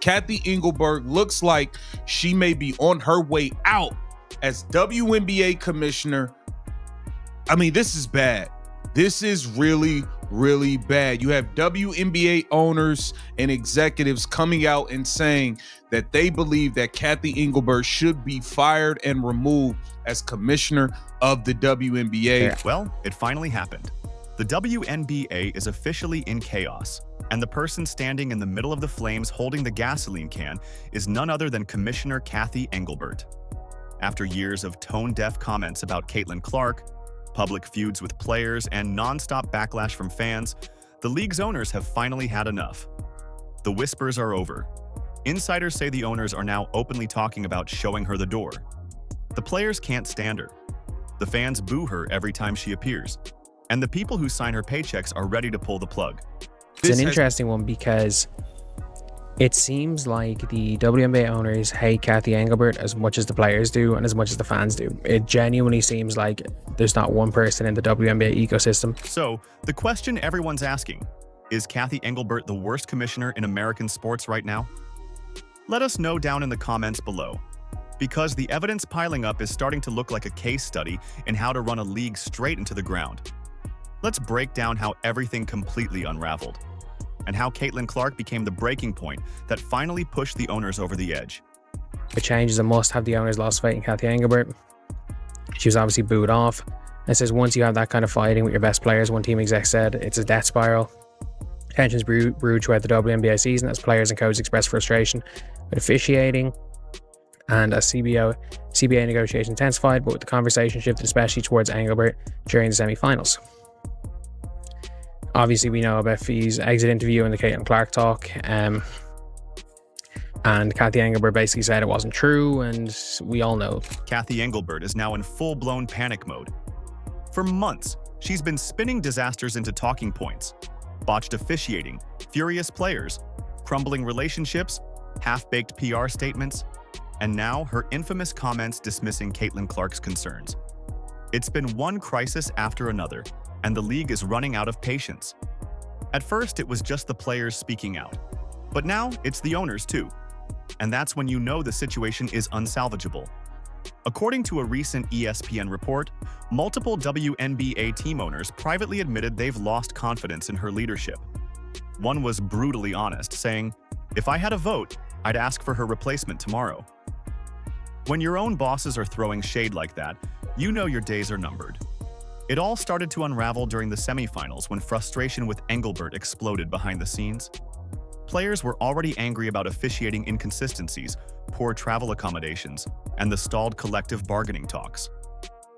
Cathy Engelbert looks like she may be on her way out as WNBA commissioner. I mean, this is bad. This is really, really bad. You have WNBA owners and executives coming out and saying that they believe that Cathy Engelbert should be fired and removed as commissioner of the WNBA. Well, it finally happened. The WNBA is officially in chaos, and the person standing in the middle of the flames holding the gasoline can is none other than Commissioner Cathy Engelbert. After years of tone-deaf comments about Caitlin Clark, public feuds with players, and nonstop backlash from fans, the league's owners have finally had enough. The whispers are over. Insiders say the owners are now openly talking about showing her the door. The players can't stand her. The fans boo her every time she appears. And the people who sign her paychecks are ready to pull the plug. It's an interesting one because it seems like the WNBA owners hate Cathy Engelbert as much as the players do and as much as the fans do. It genuinely seems like there's not one person in the WNBA ecosystem. So, the question everyone's asking, is Cathy Engelbert the worst commissioner in American sports right now? Let us know down in the comments below, because the evidence piling up is starting to look like a case study in how to run a league straight into the ground. Let's break down how everything completely unraveled, and how Caitlin Clark became the breaking point that finally pushed the owners over the edge. The change is a must. Have the owners lost faith in Cathy Engelbert? She was obviously booed off. It says once you have that kind of fighting with your best players, one team exec said, it's a death spiral. Tensions brewed throughout the WNBA season as players and coaches expressed frustration with officiating, and as CBA negotiations intensified, but with the conversation shifted especially towards Engelbert during the semi-finals. Obviously, we know about Fee's exit interview and the Caitlin Clark talk, and Cathy Engelbert basically said it wasn't true, and we all know. Cathy Engelbert is now in full-blown panic mode. For months, she's been spinning disasters into talking points: botched officiating, furious players, crumbling relationships, half-baked PR statements, and now her infamous comments dismissing Caitlin Clark's concerns. It's been one crisis after another, and the league is running out of patience. At first, it was just the players speaking out, but now it's the owners too. And that's when you know the situation is unsalvageable. According to a recent ESPN report, multiple WNBA team owners privately admitted they've lost confidence in her leadership. One was brutally honest, saying, "If I had a vote, I'd ask for her replacement tomorrow." When your own bosses are throwing shade like that, you know your days are numbered. It all started to unravel during the semifinals when frustration with Engelbert exploded behind the scenes. Players were already angry about officiating inconsistencies, poor travel accommodations, and the stalled collective bargaining talks.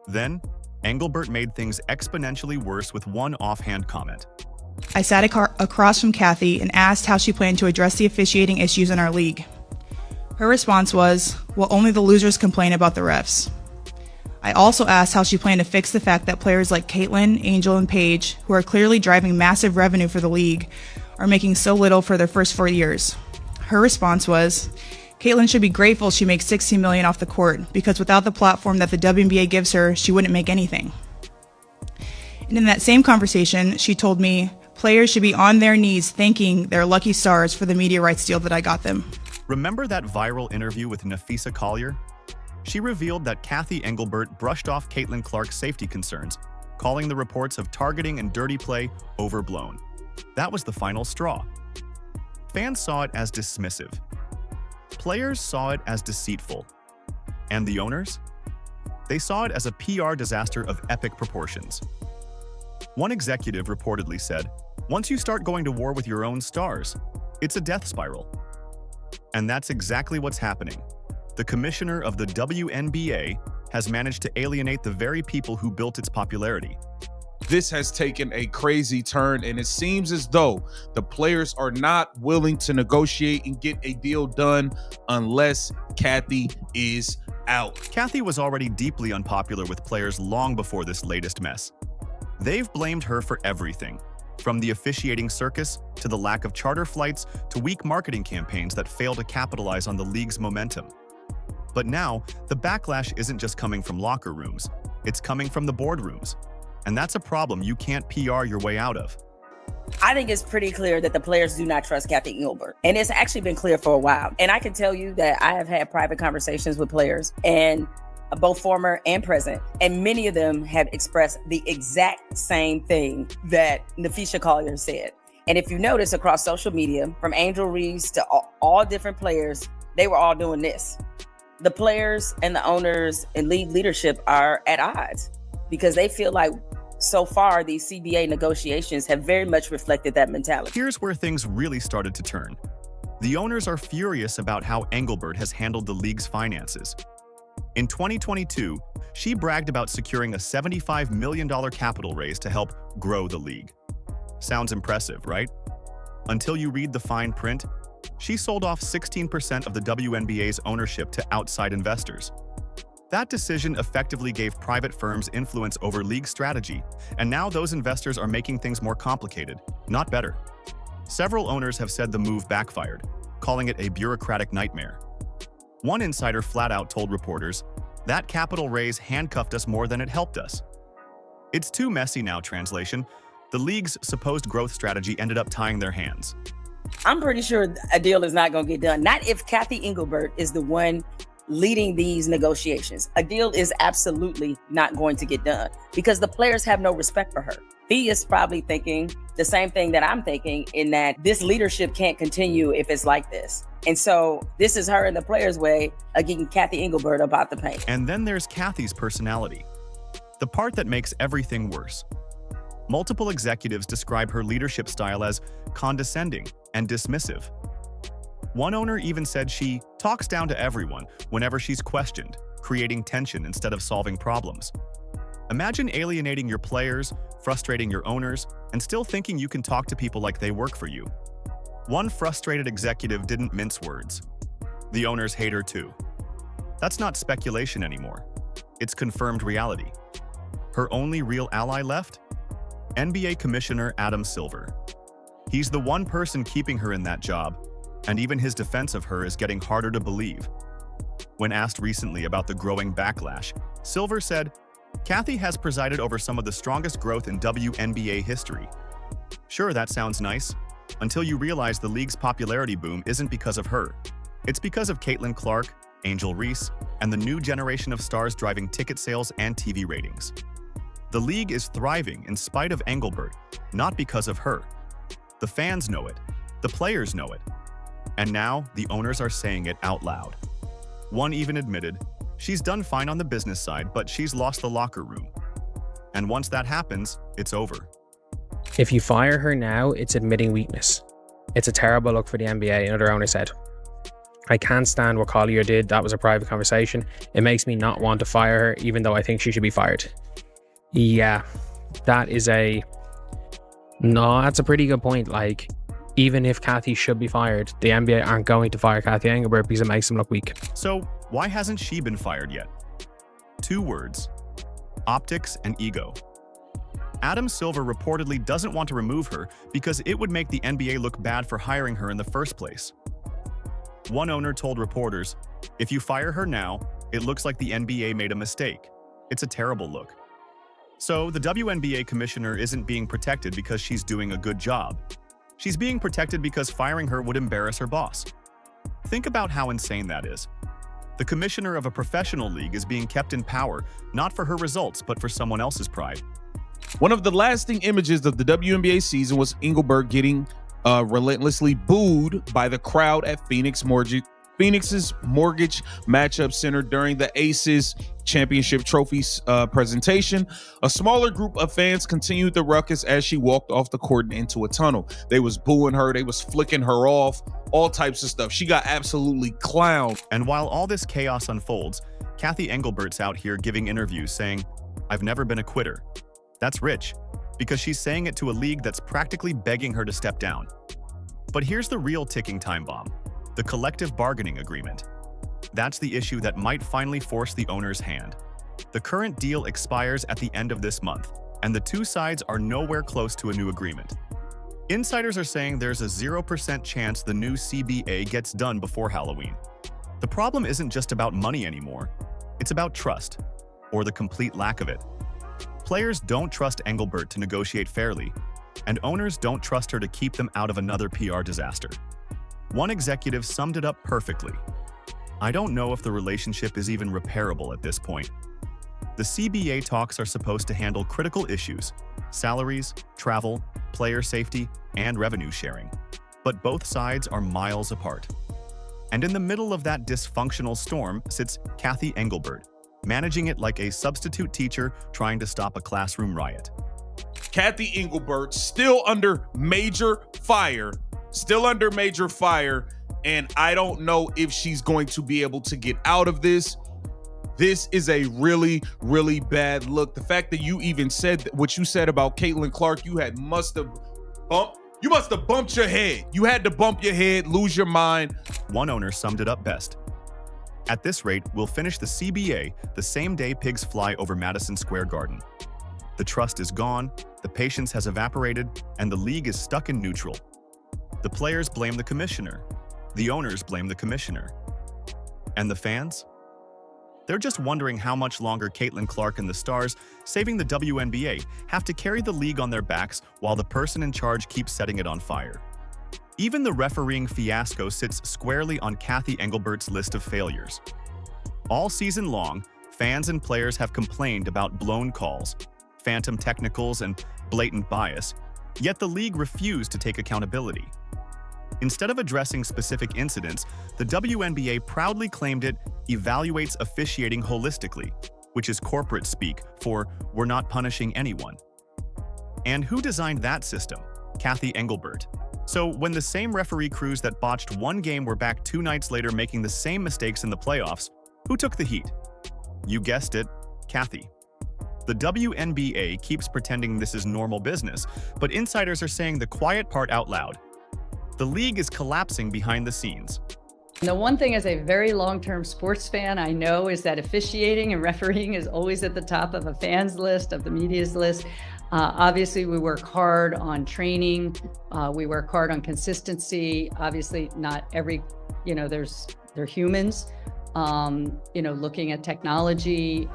Then, Engelbert made things exponentially worse with one offhand comment. I sat across from Cathy and asked how she planned to address the officiating issues in our league. Her response was, well, only the losers complain about the refs. I also asked how she planned to fix the fact that players like Caitlin, Angel, and Paige, who are clearly driving massive revenue for the league, are making so little for their first 4 years. Her response was, Caitlin should be grateful she makes $16 million off the court, because without the platform that the WNBA gives her, she wouldn't make anything. And in that same conversation, she told me, players should be on their knees thanking their lucky stars for the media rights deal that I got them. Remember that viral interview with Nafisa Collier? She revealed that Cathy Engelbert brushed off Caitlin Clark's safety concerns, calling the reports of targeting and dirty play overblown. That was the final straw. Fans saw it as dismissive. Players saw it as deceitful. And the owners? They saw it as a PR disaster of epic proportions. One executive reportedly said, "Once you start going to war with your own stars, it's a death spiral." And that's exactly what's happening. The commissioner of the WNBA has managed to alienate the very people who built its popularity. This has taken a crazy turn, and it seems as though the players are not willing to negotiate and get a deal done unless Cathy is out. Cathy was already deeply unpopular with players long before this latest mess. They've blamed her for everything, from the officiating circus to the lack of charter flights to weak marketing campaigns that fail to capitalize on the league's momentum. But now, the backlash isn't just coming from locker rooms, it's coming from the boardrooms. And that's a problem you can't PR your way out of. I think it's pretty clear that the players do not trust Cathy Engelbert. And it's actually been clear for a while. And I can tell you that I have had private conversations with players, and both former and present, and many of them have expressed the exact same thing that Nafisha Collier said. And if you notice across social media, from Angel Reese to all different players, they were all doing this. The players and the owners and league leadership are at odds because they feel like so far these CBA negotiations have very much reflected that mentality. Here's where things really started to turn. The owners are furious about how Engelbert has handled the league's finances. In 2022, she bragged about securing a $75 million capital raise to help grow the league. Sounds impressive, right? Until you read the fine print, she sold off 16% of the WNBA's ownership to outside investors. That decision effectively gave private firms influence over league strategy, and now those investors are making things more complicated, not better. Several owners have said the move backfired, calling it a bureaucratic nightmare. One insider flat out told reporters, "That capital raise handcuffed us more than it helped us." It's too messy now, translation. The league's supposed growth strategy ended up tying their hands. I'm pretty sure a deal is not going to get done. Not if Cathy Engelbert is the one leading these negotiations. A deal is absolutely not going to get done because the players have no respect for her. He is probably thinking the same thing that I'm thinking, in that this leadership can't continue if it's like this. And so this is her and the players' way of getting Cathy Engelbert about the paint. And then there's Cathy's personality, the part that makes everything worse. Multiple executives describe her leadership style as condescending and dismissive. One owner even said she talks down to everyone whenever she's questioned, creating tension instead of solving problems. Imagine alienating your players, frustrating your owners, and still thinking you can talk to people like they work for you. One frustrated executive didn't mince words. The owners hate her too. That's not speculation anymore. It's confirmed reality. Her only real ally left? NBA Commissioner Adam Silver. He's the one person keeping her in that job, and even his defense of her is getting harder to believe. When asked recently about the growing backlash, Silver said, "Cathy has presided over some of the strongest growth in WNBA history." Sure, that sounds nice, until you realize the league's popularity boom isn't because of her. It's because of Caitlin Clark, Angel Reese, and the new generation of stars driving ticket sales and TV ratings. The league is thriving in spite of Engelbert, not because of her. The fans know it. The players know it. And now, the owners are saying it out loud. One even admitted, she's done fine on the business side, but she's lost the locker room. And once that happens, it's over. If you fire her now, it's admitting weakness. It's a terrible look for the NBA, another owner said. "I can't stand what Collier did. That was a private conversation. It makes me not want to fire her, even though I think she should be fired." Yeah, that's a pretty good point. Like, even if Cathy should be fired, the NBA aren't going to fire Cathy Engelbert because it makes them look weak. So, why hasn't she been fired yet? 2 words: optics and ego. Adam Silver reportedly doesn't want to remove her because it would make the NBA look bad for hiring her in the first place. One owner told reporters, "If you fire her now, it looks like the NBA made a mistake. It's a terrible look." So the WNBA commissioner isn't being protected because she's doing a good job. She's being protected because firing her would embarrass her boss. Think about how insane that is. The commissioner of a professional league is being kept in power, not for her results, but for someone else's pride. One of the lasting images of the WNBA season was Engelbert getting relentlessly booed by the crowd at Phoenix's Mortgage Matchup Center during the Aces Championship Trophies presentation. A smaller group of fans continued the ruckus as she walked off the court and into a tunnel. They was booing her, they was flicking her off, all types of stuff. She got absolutely clowned. And while all this chaos unfolds, Cathy Engelbert's out here giving interviews saying, "I've never been a quitter." That's rich, because she's saying it to a league that's practically begging her to step down. But here's the real ticking time bomb: the collective bargaining agreement. That's the issue that might finally force the owner's hand. The current deal expires at the end of this month, and the two sides are nowhere close to a new agreement. Insiders are saying there's a 0% chance the new CBA gets done before Halloween. The problem isn't just about money anymore. It's about trust, or the complete lack of it. Players don't trust Engelbert to negotiate fairly, and owners don't trust her to keep them out of another PR disaster. One executive summed it up perfectly. "I don't know if the relationship is even repairable at this point." The CBA talks are supposed to handle critical issues: salaries, travel, player safety, and revenue sharing. But both sides are miles apart. And in the middle of that dysfunctional storm sits Cathy Engelbert, managing it like a substitute teacher trying to stop a classroom riot. Cathy Engelbert still under major fire, and I don't know if she's going to be able to get out of this. This is a really, really bad look. The fact that you even said what you said about Caitlin Clark, you must have bumped your head. You had to bump your head, lose your mind. One owner summed it up best. "At this rate, we'll finish the CBA the same day pigs fly over Madison Square Garden. The trust is gone, the patience has evaporated, and the league is stuck in neutral. The players blame the commissioner. The owners blame the commissioner. And the fans? They're just wondering how much longer Caitlin Clark and the Stars, saving the WNBA, have to carry the league on their backs while the person in charge keeps setting it on fire." Even the refereeing fiasco sits squarely on Cathy Engelbert's list of failures. All season long, fans and players have complained about blown calls, phantom technicals, and blatant bias, yet the league refused to take accountability. Instead of addressing specific incidents, the WNBA proudly claimed it evaluates officiating holistically, which is corporate speak for "we're not punishing anyone." And who designed that system? Cathy Engelbert. So when the same referee crews that botched one game were back 2 nights later making the same mistakes in the playoffs, who took the heat? You guessed it, Cathy. The WNBA keeps pretending this is normal business, but insiders are saying the quiet part out loud. The league is collapsing behind the scenes. The one thing as a very long-term sports fan I know is that officiating and refereeing is always at the top of a fan's list, of the media's list. Obviously, we work hard on training. We work hard on consistency. Obviously, not every, they're humans. Looking at technology,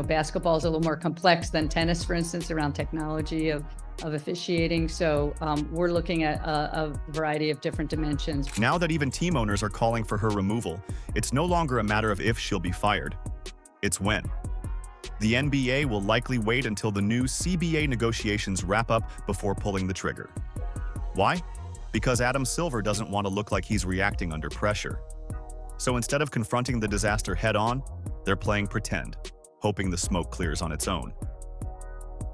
basketball is a little more complex than tennis, for instance, around technology of officiating. So we're looking at a variety of different dimensions. Now that even team owners are calling for her removal, it's no longer a matter of if she'll be fired. It's when. The NBA will likely wait until the new CBA negotiations wrap up before pulling the trigger. Why? Because Adam Silver doesn't want to look like he's reacting under pressure. So instead of confronting the disaster head-on, they're playing pretend, hoping the smoke clears on its own.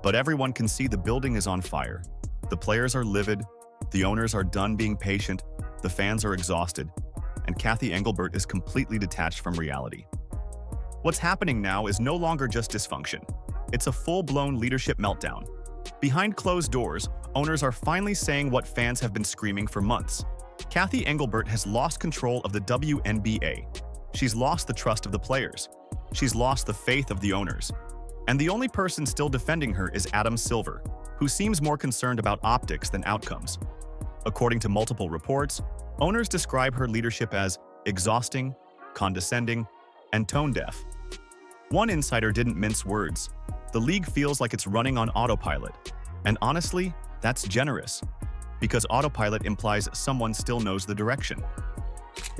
But everyone can see the building is on fire. The players are livid, the owners are done being patient, the fans are exhausted, and Cathy Engelbert is completely detached from reality. What's happening now is no longer just dysfunction. It's a full-blown leadership meltdown. Behind closed doors, owners are finally saying what fans have been screaming for months. Cathy Engelbert has lost control of the WNBA. She's lost the trust of the players. She's lost the faith of the owners. And the only person still defending her is Adam Silver, who seems more concerned about optics than outcomes. According to multiple reports, owners describe her leadership as exhausting, condescending, and tone-deaf. One insider didn't mince words. The league feels like it's running on autopilot. And honestly, that's generous, because autopilot implies someone still knows the direction.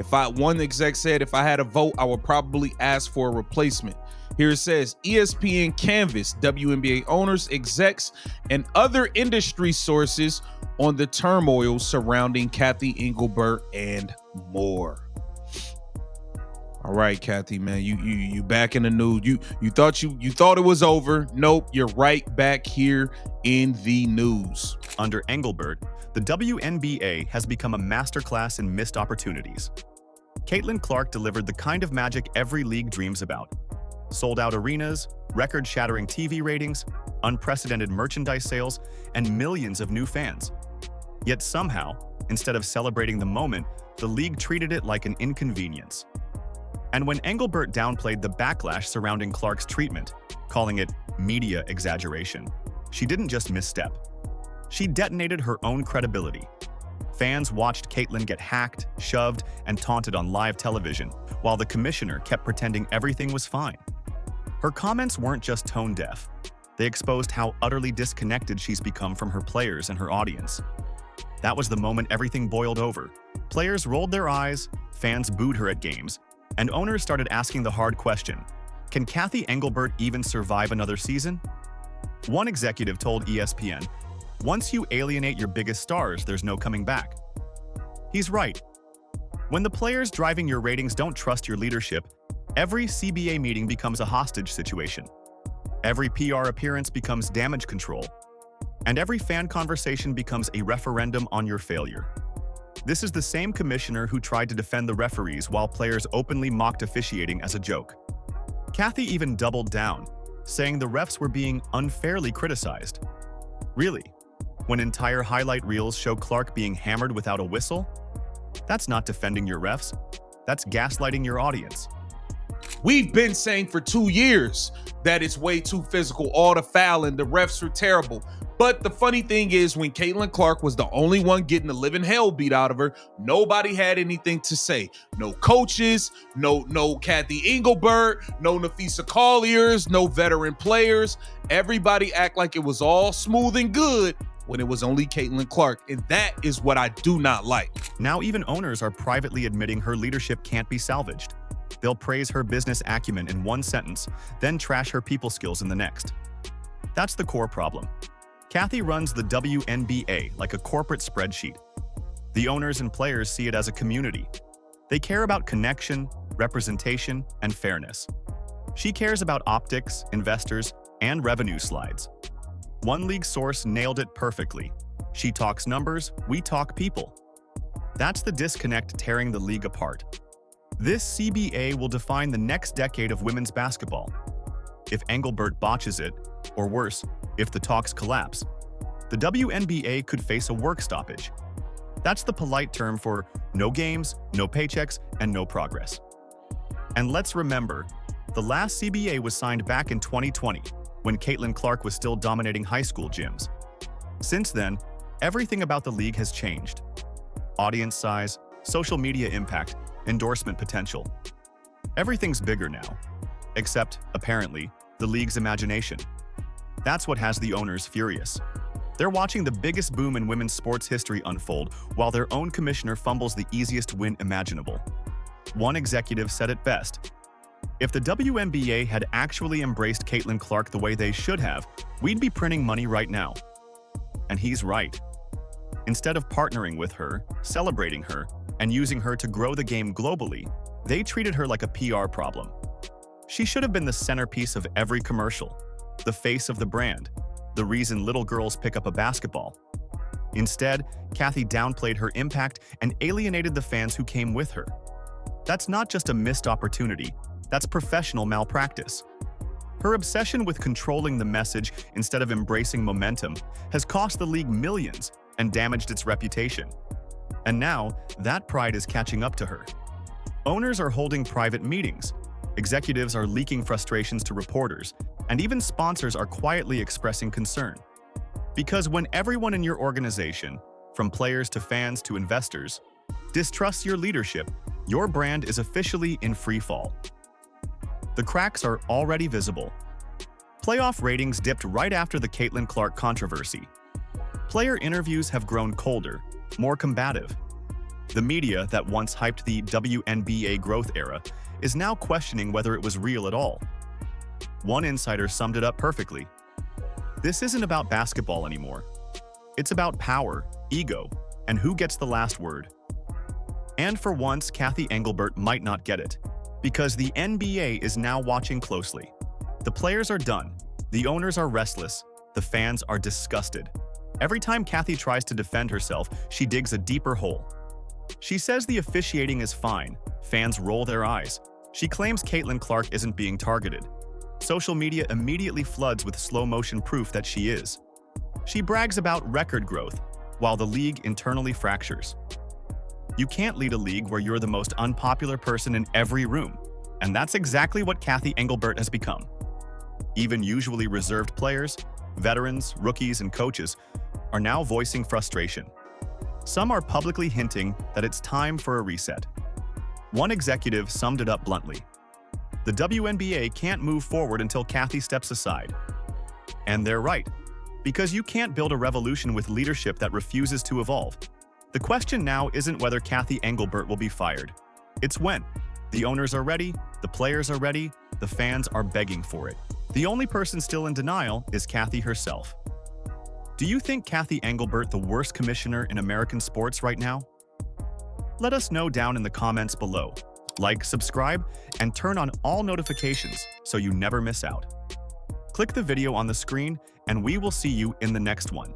One exec said, if I had a vote, I would probably ask for a replacement. Here it says, ESPN canvassed WNBA owners, execs, and other industry sources on the turmoil surrounding Cathy Engelbert and more. All right, Cathy, man, you back in the news. You thought it was over. Nope, you're right back here in the news. Under Engelbert, the WNBA has become a masterclass in missed opportunities. Caitlin Clark delivered the kind of magic every league dreams about. Sold-out arenas, record-shattering TV ratings, unprecedented merchandise sales, and millions of new fans. Yet somehow, instead of celebrating the moment, the league treated it like an inconvenience. And when Engelbert downplayed the backlash surrounding Clark's treatment, calling it media exaggeration, she didn't just misstep. She detonated her own credibility. Fans watched Caitlin get hacked, shoved, and taunted on live television, while the commissioner kept pretending everything was fine. Her comments weren't just tone-deaf. They exposed how utterly disconnected she's become from her players and her audience. That was the moment everything boiled over. Players rolled their eyes, fans booed her at games, and owners started asking the hard question, can Cathy Engelbert even survive another season? One executive told ESPN, once you alienate your biggest stars, there's no coming back. He's right. When the players driving your ratings don't trust your leadership, every CBA meeting becomes a hostage situation. Every PR appearance becomes damage control. And every fan conversation becomes a referendum on your failure. This is the same commissioner who tried to defend the referees while players openly mocked officiating as a joke. Cathy even doubled down, saying the refs were being unfairly criticized. Really? When entire highlight reels show Clark being hammered without a whistle? That's not defending your refs. That's gaslighting your audience. We've been saying for 2 years that it's way too physical, all the fouling, the refs were terrible. But the funny thing is, when Caitlin Clark was the only one getting the living hell beat out of her, nobody had anything to say. No coaches, no Cathy Engelbert, no Nafisa Colliers, no veteran players. Everybody act like it was all smooth and good when it was only Caitlin Clark, and that is what I do not like. Now even owners are privately admitting her leadership can't be salvaged. They'll praise her business acumen in one sentence, then trash her people skills in the next. That's the core problem. Cathy runs the WNBA like a corporate spreadsheet. The owners and players see it as a community. They care about connection, representation, and fairness. She cares about optics, investors, and revenue slides. One league source nailed it perfectly. She talks numbers, we talk people. That's the disconnect tearing the league apart. This CBA will define the next decade of women's basketball. If Engelbert botches it, or worse, if the talks collapse, the WNBA could face a work stoppage. That's the polite term for no games, no paychecks, and no progress. And let's remember, the last CBA was signed back in 2020, when Caitlin Clark was still dominating high school gyms. Since then, everything about the league has changed. Audience size, social media impact, endorsement potential. Everything's bigger now, except, apparently, the league's imagination. That's what has the owners furious. They're watching the biggest boom in women's sports history unfold while their own commissioner fumbles the easiest win imaginable. One executive said it best, if the WNBA had actually embraced Caitlin Clark the way they should have, we'd be printing money right now. And he's right. Instead of partnering with her, celebrating her, and using her to grow the game globally, they treated her like a PR problem. She should have been the centerpiece of every commercial, the face of the brand, the reason little girls pick up a basketball. Instead, Cathy downplayed her impact and alienated the fans who came with her. That's not just a missed opportunity, that's professional malpractice. Her obsession with controlling the message instead of embracing momentum has cost the league millions and damaged its reputation. And now, that pride is catching up to her. Owners are holding private meetings, executives are leaking frustrations to reporters, and even sponsors are quietly expressing concern. Because when everyone in your organization, from players to fans to investors, distrusts your leadership, your brand is officially in free fall. The cracks are already visible. Playoff ratings dipped right after the Caitlin Clark controversy. Player interviews have grown colder, more combative. The media that once hyped the WNBA growth era is now questioning whether it was real at all. One insider summed it up perfectly. This isn't about basketball anymore. It's about power, ego, and who gets the last word. And for once, Cathy Engelbert might not get it, because the NBA is now watching closely. The players are done, the owners are restless, the fans are disgusted. Every time Cathy tries to defend herself, she digs a deeper hole. She says the officiating is fine, fans roll their eyes. She claims Caitlin Clark isn't being targeted. Social media immediately floods with slow-motion proof that she is. She brags about record growth, while the league internally fractures. You can't lead a league where you're the most unpopular person in every room, and that's exactly what Cathy Engelbert has become. Even usually reserved players, veterans, rookies, and coaches are now voicing frustration. Some are publicly hinting that it's time for a reset. One executive summed it up bluntly. The WNBA can't move forward until Cathy steps aside. And they're right, because you can't build a revolution with leadership that refuses to evolve. The question now isn't whether Cathy Engelbert will be fired. It's when. The owners are ready, the players are ready, the fans are begging for it. The only person still in denial is Cathy herself. Do you think Cathy Engelbert the worst commissioner in American sports right now? Let us know down in the comments below. Like, subscribe, and turn on all notifications so you never miss out. Click the video on the screen, and we will see you in the next one.